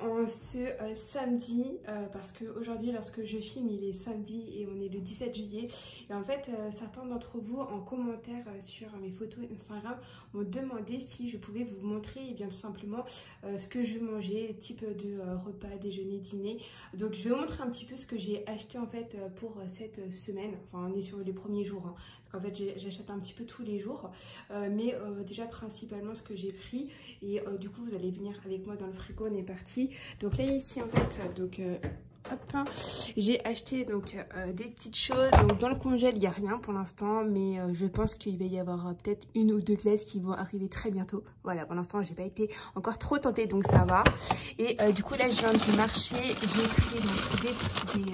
en ce samedi parce qu'aujourd'hui lorsque je filme il est samedi et on est le 17 juillet et en fait certains d'entre vous en commentaire sur mes photos Instagram m'ont demandé si je pouvais vous montrer et bien tout simplement ce que je mangeais, type de repas, déjeuner, dîner. Donc je vais vous montrer un petit peu ce que j'ai acheté en fait pour cette semaine. Enfin on est sur les premiers jours hein, parce qu'en fait j'achète un petit peu tous les jours mais déjà principalement ce que j'ai pris et du coup vous allez venir avec moi dans le frigo. On est parti. Donc là ici en fait donc hop, j'ai acheté donc des petites choses. Donc dans le congèle il n'y a rien pour l'instant mais je pense qu'il va y avoir peut-être une ou deux glaces qui vont arriver très bientôt. Voilà, pour l'instant j'ai pas été encore trop tentée donc ça va. Et du coup là je viens du marché, j'ai pris donc des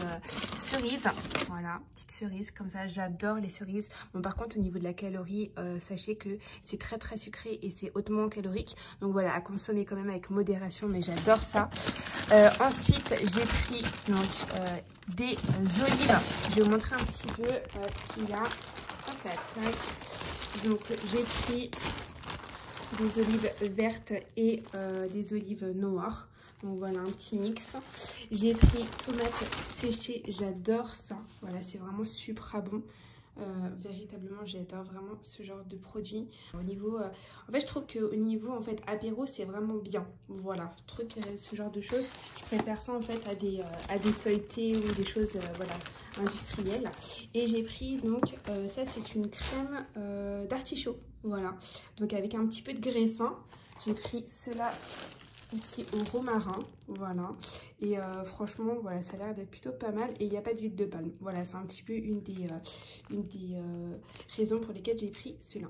cerises. Voilà, petites cerises comme ça, j'adore les cerises. Bon par contre au niveau de la calorie, sachez que c'est très sucré et c'est hautement calorique. Donc voilà, à consommer quand même avec modération mais j'adore ça. Ensuite j'ai pris donc des olives. Je vais vous montrer un petit peu ce qu'il y a. Donc j'ai pris des olives vertes et des olives noires. Donc voilà un petit mix. J'ai pris tomates séchées, j'adore ça. Voilà, c'est vraiment super bon. Véritablement j'adore vraiment ce genre de produit. Au niveau en fait je trouve qu'au niveau en fait apéro c'est vraiment bien. Voilà, je trouve que ce genre de choses je préfère ça en fait à des feuilletés ou des choses voilà industrielles. Et j'ai pris donc ça c'est une crème d'artichaut. Voilà, donc avec un petit peu de graissin. J'ai pris cela ici au romarin, voilà, et franchement voilà ça a l'air d'être plutôt pas mal et il n'y a pas d'huile de palme. Voilà, c'est un petit peu une des raisons pour lesquelles j'ai pris cela.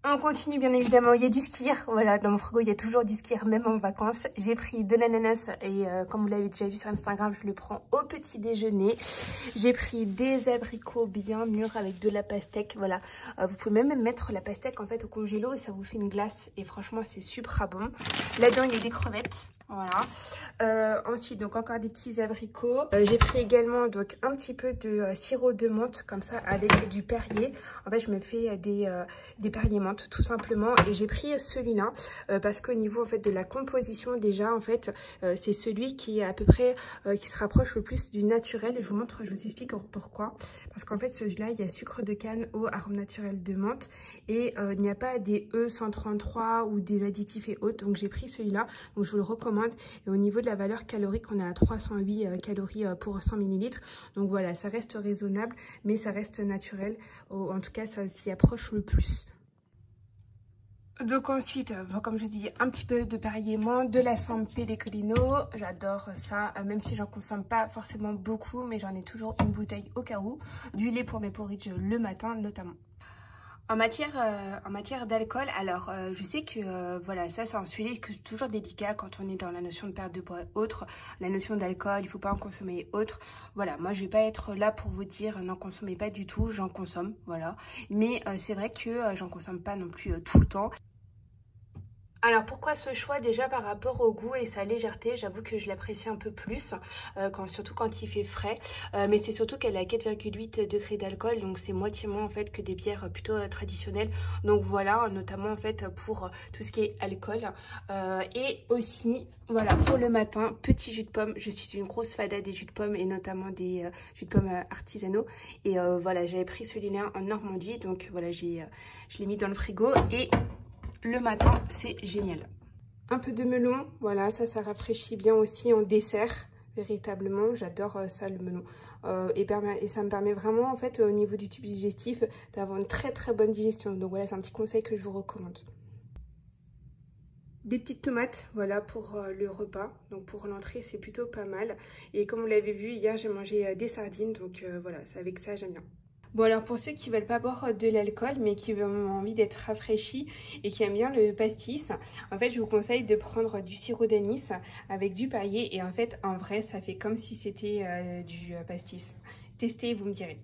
On continue bien évidemment, il y a du skyr, voilà, dans mon frigo il y a toujours du skyr même en vacances. J'ai pris de l'ananas et comme vous l'avez déjà vu sur Instagram, je le prends au petit déjeuner. J'ai pris des abricots bien mûrs avec de la pastèque, voilà. Vous pouvez même mettre la pastèque en fait au congélo et ça vous fait une glace et franchement c'est super bon. Là-dedans il y a des crevettes. Voilà. Ensuite donc encore des petits abricots. J'ai pris également donc un petit peu de sirop de menthe comme ça avec du Perrier. En fait je me fais des Perrier menthe tout simplement et j'ai pris celui-là parce qu'au niveau en fait de la composition déjà en fait c'est celui qui est à peu près qui se rapproche le plus du naturel. Je vous montre, je vous explique pourquoi. Parce qu'en fait celui-là il y a sucre de canne au arôme naturel de menthe et il n'y a pas des E133 ou des additifs et autres. Donc j'ai pris celui-là, donc je vous le recommande. Et au niveau de la valeur calorique, on est à 308 calories pour 100 ml. Donc voilà, ça reste raisonnable, mais ça reste naturel. En tout cas, ça s'y approche le plus. Donc ensuite, comme je vous dis, un petit peu de Perrier menthe, de la San Pellegrino. J'adore ça, même si j'en consomme pas forcément beaucoup, mais j'en ai toujours une bouteille au cas où. Du lait pour mes porridge le matin notamment. En matière d'alcool, alors je sais que voilà, ça c'est un sujet que c'est toujours délicat quand on est dans la notion de perte de poids et autres, la notion d'alcool, il faut pas en consommer et autres. Voilà, moi je vais pas être là pour vous dire n'en consommez pas du tout, j'en consomme, voilà. Mais c'est vrai que j'en consomme pas non plus tout le temps. Alors pourquoi ce choix? Déjà par rapport au goût et sa légèreté, j'avoue que je l'apprécie un peu plus, surtout quand il fait frais. Mais c'est surtout qu'elle a 4,8 degrés d'alcool, donc c'est moitié moins en fait que des bières plutôt traditionnelles. Donc voilà, notamment en fait pour tout ce qui est alcool. Et aussi, voilà, pour le matin, petit jus de pomme. Je suis une grosse fada des jus de pomme et notamment des jus de pomme artisanaux. Et voilà, j'avais pris celui-là en Normandie, donc voilà, je l'ai mis dans le frigo et le matin, c'est génial. Un peu de melon, voilà, ça rafraîchit bien aussi en dessert, véritablement. J'adore ça, le melon. Et ça me permet vraiment, en fait, au niveau du tube digestif, d'avoir une très bonne digestion. Donc voilà, c'est un petit conseil que je vous recommande. Des petites tomates, voilà, pour le repas. Donc pour l'entrée, c'est plutôt pas mal. Et comme vous l'avez vu, hier, j'ai mangé des sardines. Donc voilà, c'est avec ça, j'aime bien. Bon alors pour ceux qui veulent pas boire de l'alcool mais qui ont envie d'être rafraîchis et qui aiment bien le pastis, en fait je vous conseille de prendre du sirop d'anis avec du Perrier et en fait en vrai ça fait comme si c'était du pastis. Testez et vous me direz.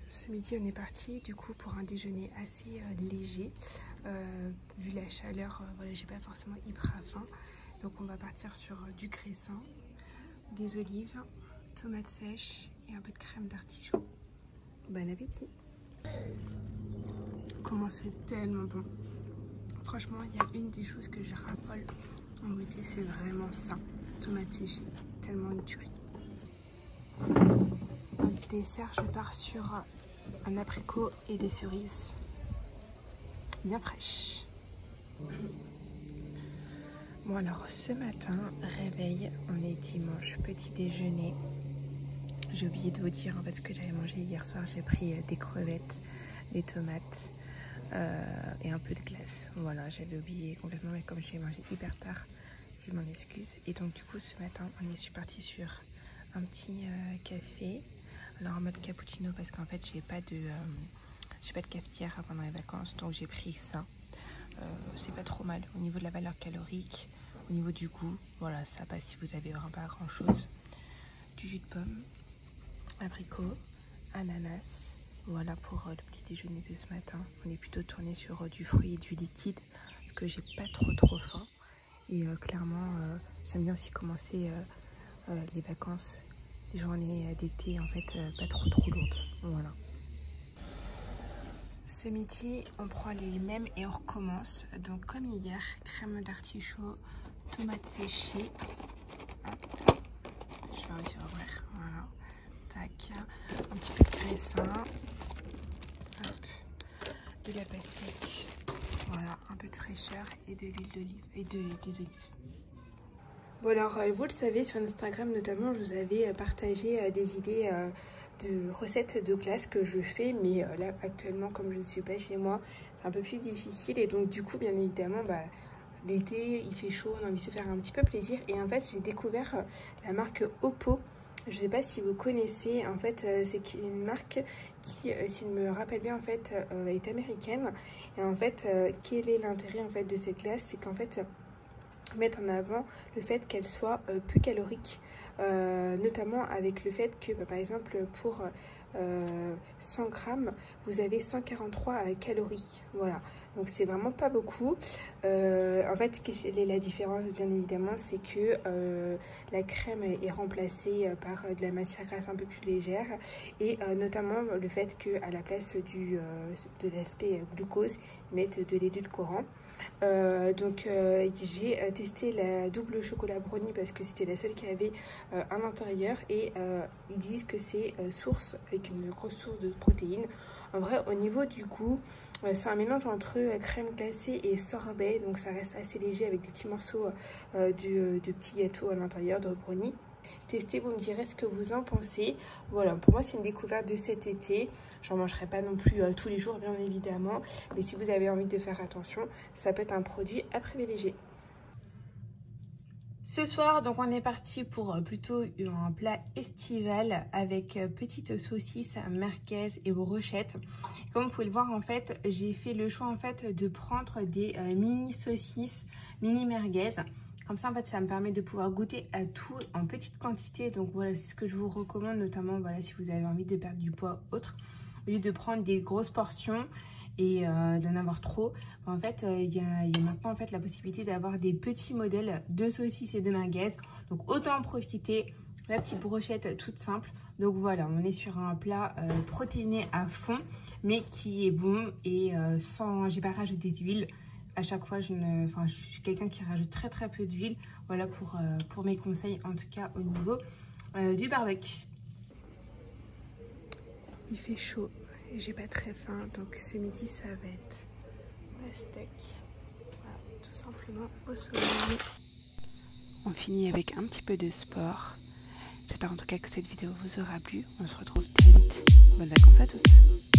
Ce midi on est parti du coup pour un déjeuner assez léger. Vu la chaleur, voilà, j'ai pas forcément hyper faim. Donc on va partir sur du graissin, des olives, tomates sèches et un peu de crème d'artichaut. Bon appétit! Comment c'est tellement bon! Franchement, il y a une des choses que je raffole En goûter, c'est vraiment ça. Tomate séchée, tellement une tuerie. Au dessert, je pars sur un abricot et des cerises bien fraîches. Bon alors, ce matin, réveil, on est dimanche, petit déjeuner. J'ai oublié de vous dire en fait ce que j'avais mangé hier soir. J'ai pris des crevettes, des tomates et un peu de glace. Voilà, j'avais oublié complètement, mais comme j'ai mangé hyper tard, je m'en excuse. Et donc du coup, ce matin, je suis partie sur un petit café. Alors en mode cappuccino parce qu'en fait, j'ai pas de cafetière pendant les vacances, donc j'ai pris ça. C'est pas trop mal au niveau de la valeur calorique, au niveau du goût. Voilà, ça passe si vous avez vraiment pas grand chose. Du jus de pomme, abricot, ananas. Voilà pour le petit déjeuner de ce matin. On est plutôt tourné sur du fruit et du liquide parce que j'ai pas trop faim. Et clairement, j'aime bien aussi commencer les vacances, les journées d'été en fait pas trop lourdes. Voilà. Ce midi, on prend les mêmes et on recommence. Donc comme hier, crème d'artichaut, tomates séchées. Hop. Je vais réussir à ouvrir. Voilà. Tac. Un petit peu de graissin. Hop. De la pastèque. Voilà. Un peu de fraîcheur et de l'huile d'olive et des olives. Bon alors, vous le savez, sur Instagram notamment, je vous avais partagé des idées de recettes de glace que je fais, mais là actuellement comme je ne suis pas chez moi, c'est un peu plus difficile. Et donc du coup, bien évidemment, l'été il fait chaud, on a envie de se faire un petit peu plaisir. Et en fait, j'ai découvert la marque Oppo. Je ne sais pas si vous connaissez. En fait, c'est une marque qui, si je me rappelle bien, en fait, est américaine. Et en fait, quel est l'intérêt en fait de cette glace? C'est qu'en fait, mettre en avant le fait qu'elle soit peu calorique, notamment avec le fait que par exemple pour 100 grammes vous avez 143 calories. Voilà, donc c'est vraiment pas beaucoup. En fait, quelle est la différence? Bien évidemment, c'est que la crème est remplacée par de la matière grasse un peu plus légère, et notamment le fait qu'à la place de l'aspect glucose, ils mettent de l'édulcorant. Donc j'ai testé la double chocolat brownie parce que c'était la seule qui avait à l'intérieur, et ils disent que c'est source, avec une grosse source de protéines. En vrai, au niveau du goût, c'est un mélange entre crème glacée et sorbet, donc ça reste assez léger avec des petits morceaux de petits gâteaux à l'intérieur de brownie. Testez, vous me direz ce que vous en pensez. Voilà, pour moi c'est une découverte de cet été. J'en mangerai pas non plus tous les jours, bien évidemment, mais si vous avez envie de faire attention, ça peut être un produit à privilégier. Ce soir, donc on est parti pour plutôt un plat estival avec petites saucisses, merguez et brochettes. Comme vous pouvez le voir, en fait, j'ai fait le choix en fait de prendre des mini saucisses, mini merguez. Comme ça, en fait, ça me permet de pouvoir goûter à tout en petite quantité. Donc voilà, c'est ce que je vous recommande, notamment voilà, si vous avez envie de perdre du poids autre, au lieu de prendre des grosses portions et d'en avoir trop. En fait, il y a maintenant en fait la possibilité d'avoir des petits modèles de saucisses et de merguez. Donc autant en profiter. La petite brochette toute simple. Donc voilà, on est sur un plat protéiné à fond, mais qui est bon et sans, j'ai pas rajouté d'huile. À chaque fois, je suis quelqu'un qui rajoute très peu d'huile. Voilà pour mes conseils, en tout cas au niveau du barbecue. Il fait chaud et j'ai pas très faim, donc ce midi ça va être pastèque. Voilà, tout simplement au soleil. On finit avec un petit peu de sport. J'espère en tout cas que cette vidéo vous aura plu. On se retrouve très vite. Bonnes vacances à tous.